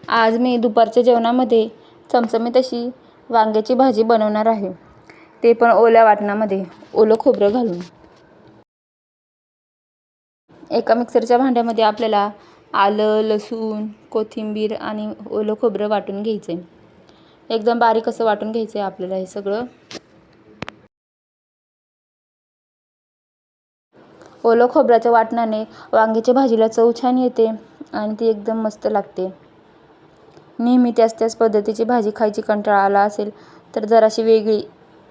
आज मी दुपारच्या जेवणामध्ये चमचमीत अशी वांग्याची भाजी बनवणार आहे, ते पण ओल्या वाटणामध्ये ओलं खोबरं घालून. एका मिक्सरच्या भांड्यामध्ये आपल्याला आलं, लसूण, कोथिंबीर आणि ओलं खोबरं वाटून घ्यायचं आहे. एकदम बारीक असं वाटून घ्यायचं आहे आपल्याला हे सगळं. ओलं खोबऱ्याच्या वाटणाने वांग्याच्या भाजीला चव छान येते आणि ती एकदम मस्त लागते. नेहमी त्याच पद्धतीची भाजी खायची कंटाळा आला असेल तर जराशी वेगळी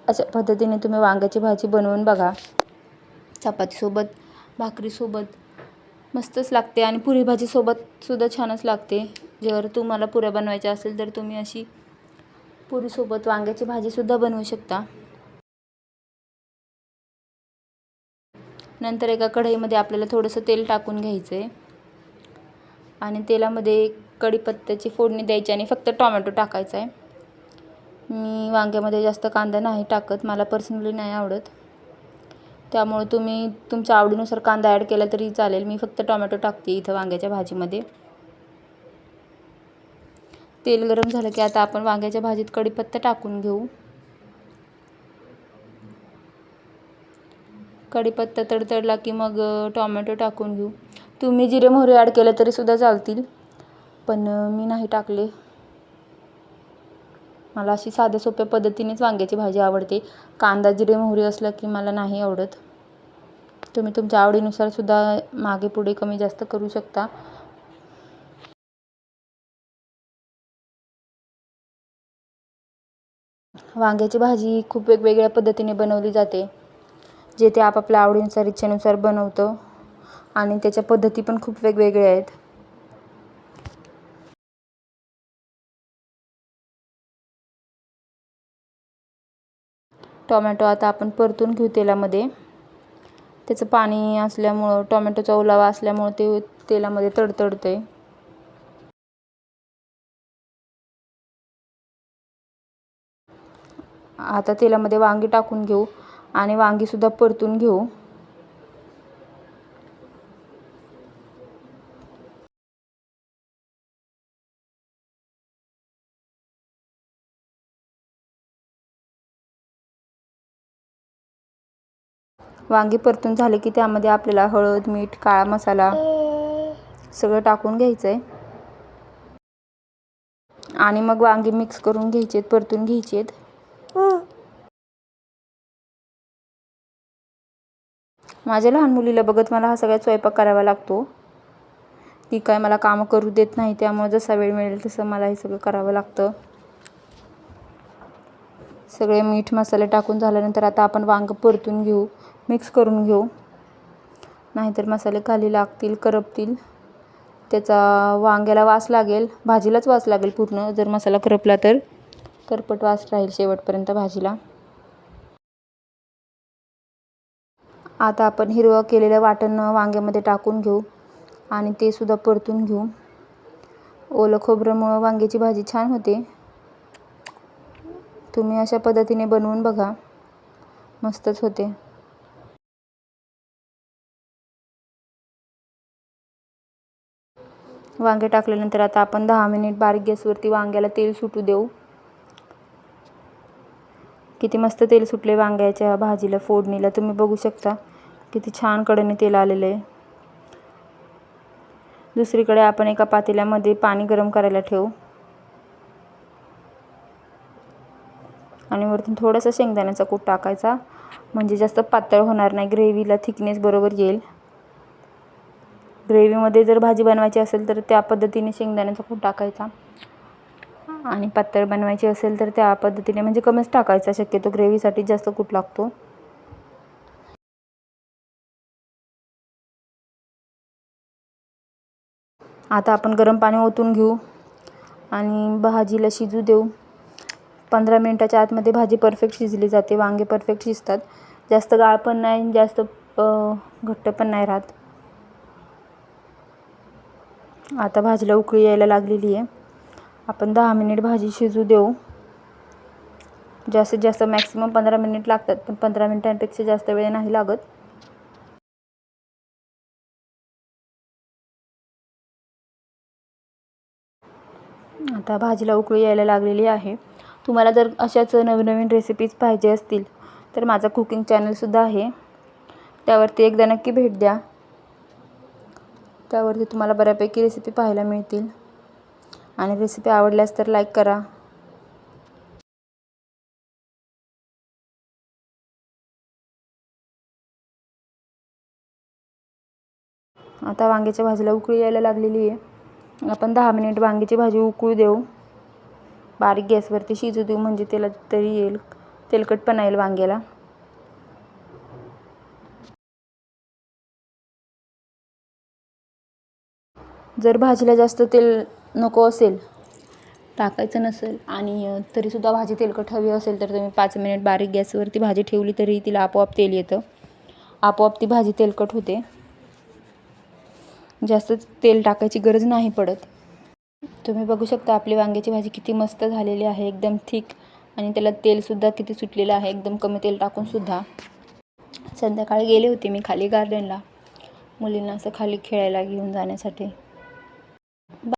अशा पद्धतीने तुम्ही वांग्याची भाजी बनवून बघा. चपातीसोबत, भाकरीसोबत मस्तच लागते आणि पुरी भाजीसोबत सुद्धा छानच लागते. जर तुम्हाला पुऱ्या बनवायच्या असेल तर तुम्ही अशी पुरीसोबत वांग्याची भाजीसुद्धा बनवू शकता. नंतर एका कढईमध्ये आपल्याला थोडंसं तेल टाकून घ्यायचं आहे आणि तेलामध्ये कढीपत्त्याची फोडणी द्यायची आणि फक्त टोमॅटो टाकायचा आहे. मी वांग्यामध्ये जास्त कांदा नाही टाकत, मला पर्सनली नाही आवडत. त्यामुळे तुम्ही तुमच्या आवडीनुसार कांदा ॲड केला तरी चालेल. मी फक्त टोमॅटो टाकते इथं वांग्याच्या भाजीमध्ये. तेल गरम झालं की आता आपण वांग्याच्या भाजीत कढीपत्ता टाकून घेऊ. कढीपत्ता तडतडला की मग टोमॅटो टाकून घेऊ. तुम्ही जिरे मोहरी ॲड केलं तरी सुद्धा चालतील, पण मी नाही टाकले. मला अशी साध्या सोप्या पद्धतीनेच वांग्याची भाजी आवडते. कांदा जिरे मोहरी असलं की मला नाही आवडत. तुम्ही तुमच्या आवडीनुसार सुद्धा मागे पुढे कमी जास्त करू शकता. वांग्याची भाजी खूप वेगवेगळ्या पद्धतीने बनवली जाते, जे ते आपापल्या आवडीनुसार इच्छेनुसार बनवतं आणि त्याच्या पद्धती पण खूप वेगवेगळ्या आहेत. टोमॅटो आता आपण परतून घेऊ तेलामध्ये. त्याचं पाणी असल्यामुळं, टोमॅटोचा ओलावा असल्यामुळं ते तेलामध्ये तडतडते. आता तेलामध्ये वांगी टाकून घेऊ आणि वांगीसुद्धा परतून घेऊ. वांगी परतून झाले की त्यामध्ये आपल्याला हळद, मीठ, काळा मसाला सगळं टाकून घ्यायचं आहे आणि मग वांगी मिक्स करून घ्यायचे आहेत, परतून घ्यायचे आहेत. माझ्या लहान मुलीला बघत मला हा सगळा स्वयंपाक करावा लागतो. ती काय मला कामं करू देत नाही, त्यामुळे जसा वेळ मिळेल तसं मला हे सगळं करावं लागतं. सगळे मीठ मसाले टाकून झाल्यानंतर आता आपण वांगं परतून घेऊ, मिक्स करून घेऊ. नाहीतर मसाले खाली लागतील, करपतील. त्याचा वांग्याला वास लागेल, भाजीलाच वास लागेल पूर्ण. जर मसाला करपला तर करपट वास राहील शेवटपर्यंत भाजीला. आता आपण हिरवं केलेलं वाटण वांग्यामध्ये टाकून घेऊ आणि ते सुद्धा परतून घेऊ. ओलं खोबऱ्यामुळं वांग्याची भाजी छान होते. तुम्ही अशा पद्धतीने बनवून बघा, मस्तच होते. वांगे टाकल्यानंतर आता आपण 10 मिनिट बारीक गॅसवरती वांग्याला तेल सुटू देऊ. किती मस्त तेल सुटले वांग्याच्या भाजीला, फोडणीला. तुम्ही बघू शकता किती छान कडेने तेल आलेलं आहे. दुसरीकडे आपण एका पातेल्यामध्ये पाणी गरम करायला ठेवू आणि वरतून थोडासा शेंगदाण्याचा कूट टाकायचा, म्हणजे जास्त पातळ होणार नाही, ग्रेव्हीला थिकनेस बरोबर येईल. ग्रेव्हीमध्ये जर भाजी बनवायची असेल तर त्या पद्धतीने शेंगदाण्याचा कूट टाकायचा आणि पातळ बनवायची असेल तर त्या पद्धतीने, म्हणजे कमीच टाकायचा. शक्यतो ग्रेव्हीसाठी जास्त कूट लागतो. आता आपण गरम पाणी ओतून घेऊ आणि भाजीला शिजू देऊ. 15 मिनिटाच्या आतमध्ये भाजी परफेक्ट शिजली जाते. वांगे परफेक्ट शिजतात. जास्त गाळ पण नाही, जास्त घट्ट पण नाही राहत. आता भाजीला उकळी यायला लागलेली आहे. आपण 10 मिनिट भाजी शिजू देऊ. जास्तीत जास्त मॅक्सिमम 15 मिनिट लागतात, पण 15 मिनिटांपेक्षा जास्त वेळ नाही लागत. आता भाजीला उकळी यायला लागलेली आहे. तुम्हाला जर अशाच नवीन नवीन रेसिपीज पाहिजे असतील तर माझा कुकिंग चॅनलसुद्धा आहे, त्यावरती एकदा नक्की भेट द्या. त्यावरती तुम्हाला बऱ्यापैकी रेसिपी पाहायला मिळतील. आणि रेसिपी आवडल्यास तर लाईक करा. आता वांग्याच्या भाजीला उकळी यायला लागलेली आहे. आपण 10 मिनिट वांग्याची भाजी उकळू देऊ, बारीक गॅसवरती शिजू देऊ, म्हणजे त्याला तरी येईल, तेलकटपणा येईल वांग्याला. जर भाजीला जास्त तेल नको असेल, टाकायचं नसेल आणि तरीसुद्धा भाजी तेलकट हवी असेल तर तुम्ही 5 मिनिट बारीक गॅसवरती भाजी ठेवली तरी तिला आपोआप तेल येतं, आपोआप ती भाजी तेलकट होते. जास्त तेल टाकायची गरज नाही पडत. तुम्ही बघू शकता आपली वांग्याची भाजी किती मस्त झालेली आहे, एकदम थिक, आणि त्याला तेलसुद्धा किती सुटलेलं आहे, एकदम कमी तेल टाकूनसुद्धा. संध्याकाळी गेले होते मी खाली गार्डनला, मुलींना असं खाली खेळायला घेऊन जाण्यासाठी.